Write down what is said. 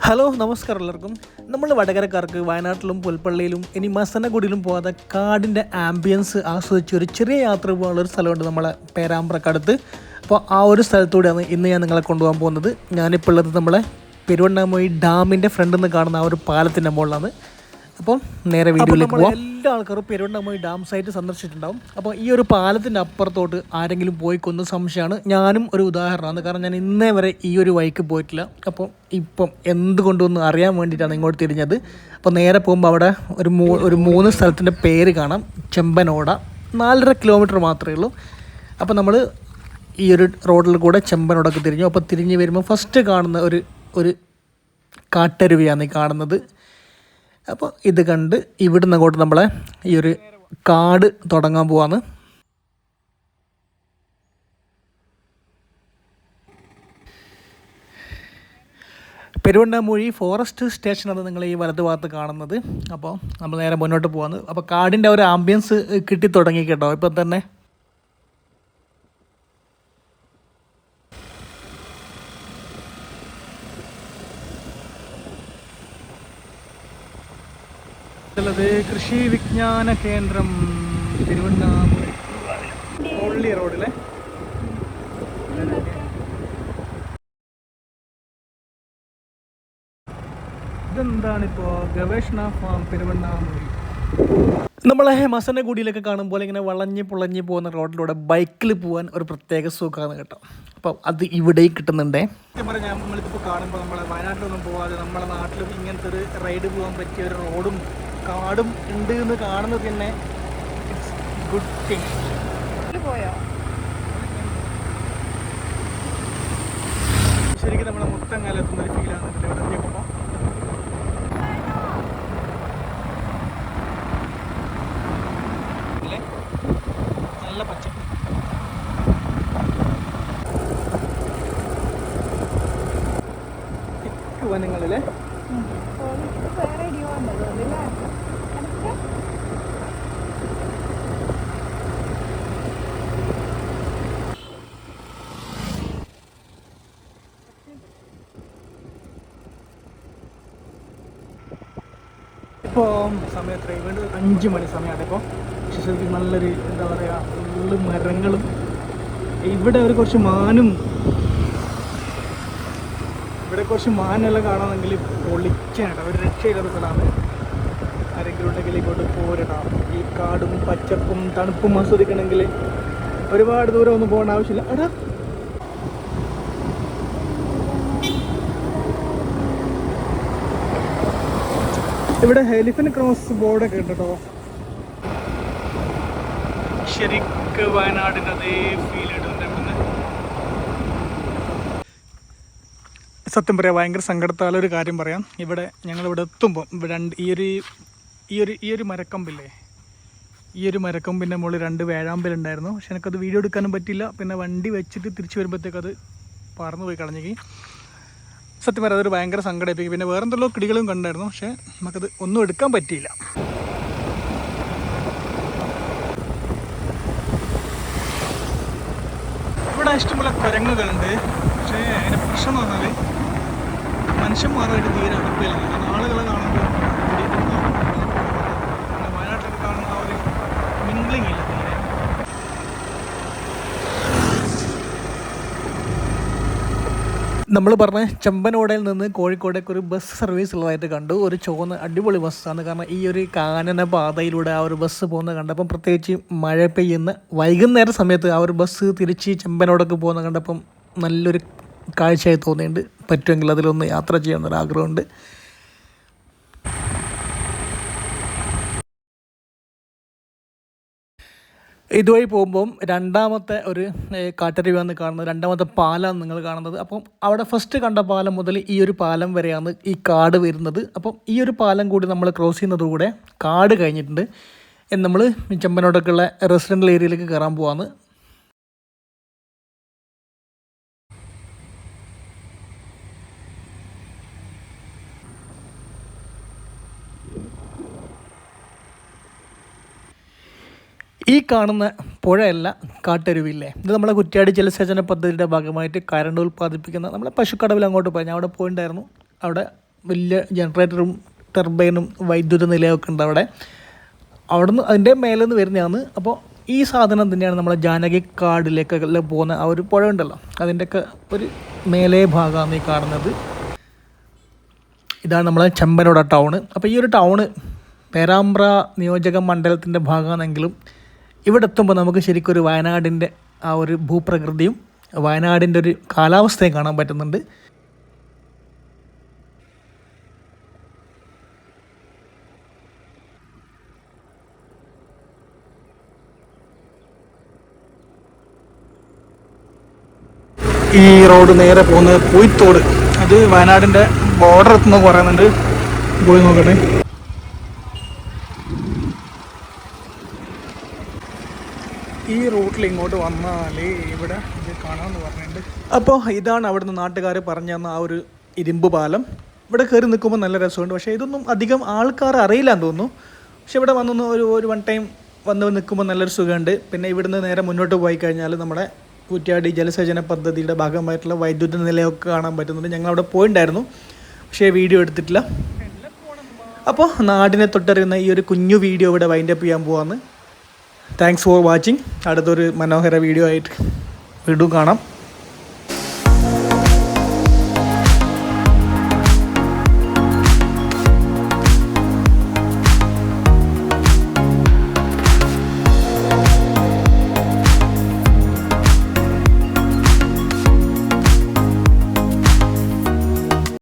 Hello നമസ്കാരം എല്ലാവർക്കും. നമ്മൾ വടകരക്കാർക്ക് വയനാട്ടിലും പുൽപ്പള്ളിയിലും ഇനി മസനഗുഡിയിലും പോകാതെ കാടിൻ്റെ ആംബിയൻസ് ആസ്വദിച്ച് ഒരു ചെറിയ യാത്ര പോകാനുള്ളൊരു സ്ഥലമുണ്ട് നമ്മളെ പേരാമ്പ്രക്കടുത്ത്. അപ്പോൾ ആ ഒരു സ്ഥലത്തൂടെയാണ് ഇന്ന് ഞാൻ നിങ്ങളെ കൊണ്ടുപോകാൻ പോകുന്നത്. ഞാനിപ്പോൾ ഉള്ളത് നമ്മളെ പെരുവണ്ണാമൊഴി ഡാമിൻ്റെ ഫ്രണ്ടിൽ നിന്ന് കാണുന്ന ആ ഒരു പാലത്തിൻ്റെ മുകളിലാണ്. അപ്പം നേരെ വീഡിയോയിലേക്ക് പോകാം. എല്ലാ ആൾക്കാരും പെരുവണ്ണാമൊഴി ഡാം സൈറ്റ് സന്ദർശിച്ചിട്ടുണ്ടാവും. അപ്പോൾ ഈ ഒരു പാലത്തിൻ്റെ അപ്പുറത്തോട്ട് ആരെങ്കിലും പോയിക്കൊന്ന് സംശയമാണ്. ഞാനും ഒരു ഉദാഹരണമാണ്. കാരണം ഞാൻ ഇന്നേ വരെ ഈ ഒരു വഴിക്ക് പോയിട്ടില്ല. അപ്പോൾ ഇപ്പം എന്തുകൊണ്ടൊന്ന് അറിയാൻ വേണ്ടിയിട്ടാണ് ഇങ്ങോട്ട് തിരിഞ്ഞത്. അപ്പോൾ നേരെ പോകുമ്പോൾ അവിടെ ഒരു 3 സ്ഥലത്തിൻ്റെ പേര് കാണാം. ചെമ്പനോട 4.5 കിലോമീറ്റർ മാത്രമേ ഉള്ളൂ. അപ്പോൾ നമ്മൾ ഈ ഒരു റോഡിൽ കൂടെ ചെമ്പനോടൊക്കെ തിരിഞ്ഞു. അപ്പോൾ തിരിഞ്ഞ് വരുമ്പോൾ ഫസ്റ്റ് കാണുന്ന ഒരു കാട്ടരുവിയാണ് ഈ കാണുന്നത്. അപ്പോൾ ഇത് കണ്ട് ഇവിടുന്ന് അങ്ങോട്ട് നമ്മളെ ഈ ഒരു കാട് തുടങ്ങാൻ പോവാണ്. പെരുവണ്ണാമൂഴി ഫോറസ്റ്റ് സ്റ്റേഷനാണ് നിങ്ങൾ ഈ വലതു ഭാഗത്ത് കാണുന്നത്. അപ്പോൾ നമ്മൾ നേരെ മുന്നോട്ട് പോവാണ്. അപ്പോൾ കാടിൻ്റെ ഒരു ആംബിയൻസ് കിട്ടി തുടങ്ങി കേട്ടോ ഇപ്പം തന്നെ. കൃഷി വിജ്ഞാന കേന്ദ്രം തിരുവണ്ണാമൂഴി ഓൺലി റോഡിലെ ഇതെന്താണിപ്പോൾ ഗവേഷണ ഫാം പെരുവണ്ണാമൂഴി. നമ്മളെ മസനഗുഡിയിലൊക്കെ കാണുമ്പോൾ ഇങ്ങനെ വളഞ്ഞ് പുളഞ്ഞ് പോകുന്ന റോഡിലൂടെ ബൈക്കിൽ പോകാൻ ഒരു പ്രത്യേക സുഖമാണ് കേട്ടോ. അപ്പം അത് ഇവിടെയും കിട്ടുന്നുണ്ടേ. ഞാൻ നമ്മളിപ്പോൾ കാണുമ്പോൾ നമ്മളെ വയനാട്ടിലൊന്നും പോകാതെ നമ്മളെ നാട്ടിലും ഇങ്ങനത്തെ ഒരു റൈഡ് പോകാൻ പറ്റിയ ഒരു റോഡും കാടും ഉണ്ട് എന്ന് കാണുന്നത് തന്നെ ഇറ്റ്സ് ഗുഡ് തിങ്. ശരിക്കും നമ്മളെ മൊത്തം കാലത്തുന്ന ഒരു ഫീലാണ് ഇവിടെ എത്തിയപ്പോൾ. നല്ല പച്ചപ്പ്. വനങ്ങളിലെ ഇപ്പോൾ സമയത്ത് വീണ്ടും 5 മണി സമയമാണ്. ഇപ്പോൾ പക്ഷേ ശരിക്കും നല്ലൊരു എന്താ പറയുക ഫുള്ള് മരങ്ങളും ഇവിടെ കുറച്ച് മാനും ഇവിടെ കുറച്ച് മാനെല്ലാം കാണാമെങ്കിൽ പൊളിക്കാണ്. ഒരു രക്ഷയില്ലാത്ത സ്ഥലമാണ്. ആരെങ്കിലും ഉണ്ടെങ്കിൽ ഇങ്ങോട്ട് പോരണം. ഈ കാടും പച്ചപ്പും തണുപ്പും ആസ്വദിക്കണമെങ്കിൽ ഒരുപാട് ദൂരം ഒന്നും പോകേണ്ട ആവശ്യമില്ല. എടാ ഇവിടെ എലിഫന്റ് ക്രോസ് ബോർഡൊക്കെ ഉണ്ട് കേട്ടോ. ശരിക്ക് വയനാടിൻ്റെ അതേ ഫീൽ ഇടുന്നുണ്ട്. സത്യം പറയാം, ഭയങ്കര സങ്കടത്താലൊരു കാര്യം പറയാം. ഞങ്ങളിവിടെ എത്തുമ്പോൾ ഈ ഒരു മരക്കമ്പില്ലേ, ഈ ഒരു മരക്കമ്പിൻ്റെ മുകളിൽ 2 വേഴാമ്പലുണ്ടായിരുന്നു. പക്ഷെ എനിക്കത് വീഡിയോ എടുക്കാനും പറ്റില്ല. പിന്നെ വണ്ടി വെച്ചിട്ട് തിരിച്ചു വരുമ്പോഴത്തേക്ക് അത് പറന്നു പോയി കളഞ്ഞേക്ക്. സത്യം പറയാം, അതൊരു ഭയങ്കര സങ്കടമായിരിക്കും. പിന്നെ വേറെ എന്തെല്ലോ കിടികളും കണ്ടായിരുന്നു, പക്ഷേ നമുക്കത് ഒന്നും എടുക്കാൻ പറ്റിയില്ല. ഇവിടെ ഇഷ്ടംപോലെ കുരങ്ങുകളുണ്ട്. പക്ഷേ അതിൻ്റെ പ്രശ്നം എന്ന് പറഞ്ഞാൽ മനുഷ്യന്മാരുമായിട്ട് തീരെ അടുപ്പില്ല. ആളുകളെ കാണുമ്പോൾ വയനാട്ടിലൊക്കെ കാണുന്ന ആ ഒരു മിംഗ്ലിംഗ് ഇല്ല തീരെ. നമ്മൾ പറഞ്ഞ ചെമ്പനോടയിൽ നിന്ന് കോഴിക്കോടേക്ക് ഒരു ബസ് സർവീസ് ഉള്ളതായിട്ട് കണ്ടു. ഒരു ചുവന്ന അടിപൊളി ബസ്സാണ്. കാരണം ഈ ഒരു കാനന പാതയിലൂടെ ആ ഒരു ബസ് പോകുന്നത് കണ്ടപ്പം, പ്രത്യേകിച്ച് മഴ പെയ്യുന്ന വൈകുന്നേര സമയത്ത് ആ ഒരു ബസ് തിരിച്ച് ചെമ്പനോടൊക്കെ പോകുന്നത് കണ്ടപ്പം നല്ലൊരു കാഴ്ചയായി തോന്നിയിട്ടുണ്ട്. പറ്റുമെങ്കിൽ അതിലൊന്ന് യാത്ര ചെയ്യാനൊരാഗ്രഹമുണ്ട്. ഇതുവഴി പോകുമ്പം രണ്ടാമത്തെ ഒരു കാട്ടരുവിയാണ് കാണുന്നത്. രണ്ടാമത്തെ പാലമാണ് നിങ്ങൾ കാണുന്നത്. അപ്പം അവിടെ ഫസ്റ്റ് കണ്ട പാലം മുതൽ ഈ ഒരു പാലം വരെയാണ് ഈ കാട് വരുന്നത്. അപ്പം ഈ ഒരു പാലം കൂടി നമ്മൾ ക്രോസ് ചെയ്യുന്നതുകൂടെ കാട് കഴിഞ്ഞിട്ടുണ്ട്. നമ്മൾ ചെമ്പനോടൊക്കെയുള്ള റെസിഡൻ്റൽ ഏരിയയിലേക്ക് കയറാൻ പോവാണ്. ഈ കാണുന്ന പുഴയല്ല കാട്ടരുവില്ലേ, ഇത് നമ്മളെ കുറ്റ്യാടി ജലസേചന പദ്ധതിയുടെ ഭാഗമായിട്ട് കരണ്ട് ഉൽപ്പാദിപ്പിക്കുന്ന നമ്മളെ പശുക്കടവിൽ അങ്ങോട്ട് പോയി. ഞാൻ അവിടെ പോയിട്ടുണ്ടായിരുന്നു. അവിടെ വലിയ ജനറേറ്ററും ടർബൈനും വൈദ്യുത നിലയമൊക്കെ ഉണ്ട് അവിടുന്ന് അതിൻ്റെ മേലെ നിന്ന് വരുന്നതാണ്. അപ്പോൾ ഈ സാധനം തന്നെയാണ് നമ്മളെ ജാനകി കാടിലേക്കെല്ലാം പോകുന്ന ആ ഒരു പുഴ ഉണ്ടല്ലോ, അതിൻ്റെയൊക്കെ ഒരു മേലേ ഭാഗമാണ് ഈ കാണുന്നത്. ഇതാണ് നമ്മളെ ചെമ്പനോട ടൗണ്. അപ്പോൾ ഈ ഒരു ടൗണ് പേരാമ്പ്ര നിയോജക മണ്ഡലത്തിൻ്റെ ഭാഗമാണെങ്കിലും ഇവിടെ എത്തുമ്പോൾ നമുക്ക് ശരിക്കും ഒരു വയനാടിൻ്റെ ആ ഒരു ഭൂപ്രകൃതിയും വയനാടിൻ്റെ ഒരു കാലാവസ്ഥയും കാണാൻ പറ്റുന്നുണ്ട്. ഈ റോഡ് നേരെ പോകുന്നത് പൂയിത്തോട്, അത് വയനാടിൻ്റെ ബോർഡർ എത്തുന്ന പറയുന്നുണ്ട്. പോയി നോക്കട്ടെ. ഈ റൂട്ടിൽ ഇങ്ങോട്ട് വന്നാൽ ഇവിടെ ഇത് കാണാമെന്ന് പറഞ്ഞിട്ടുണ്ട്. അപ്പോൾ ഇതാണ് അവിടുന്ന് നാട്ടുകാർ പറഞ്ഞു തന്ന ആ ഒരു ഇരുമ്പ് പാലം. ഇവിടെ കയറി നിൽക്കുമ്പോൾ നല്ല രസമുണ്ട്. പക്ഷേ ഇതൊന്നും അധികം ആൾക്കാർ അറിയില്ലാന്ന് തോന്നുന്നു. പക്ഷെ ഇവിടെ വന്നൊന്ന് ഒരു വൺ ടൈം വന്ന് നിൽക്കുമ്പോൾ നല്ലൊരു സുഖമുണ്ട്. പിന്നെ ഇവിടുന്ന് നേരെ മുന്നോട്ട് പോയി കഴിഞ്ഞാൽ നമ്മുടെ കുറ്റ്യാടി ജലസേചന പദ്ധതിയുടെ ഭാഗമായിട്ടുള്ള വൈദ്യുത നിലയമൊക്കെ കാണാൻ പറ്റുന്നുണ്ട്. ഞങ്ങളവിടെ പോയിട്ടുണ്ടായിരുന്നു, പക്ഷേ വീഡിയോ എടുത്തിട്ടില്ല. അപ്പോൾ നാടിനെ തൊട്ടറിയുന്ന ഈ ഒരു കുഞ്ഞു വീഡിയോ ഇവിടെ വൈൻഡപ്പ് ചെയ്യാൻ പോവാന്ന്. Thanks for watching. അടുത്തൊരു മനോഹര വീഡിയോ ആയിട്ട് വീണ്ടും കാണാം.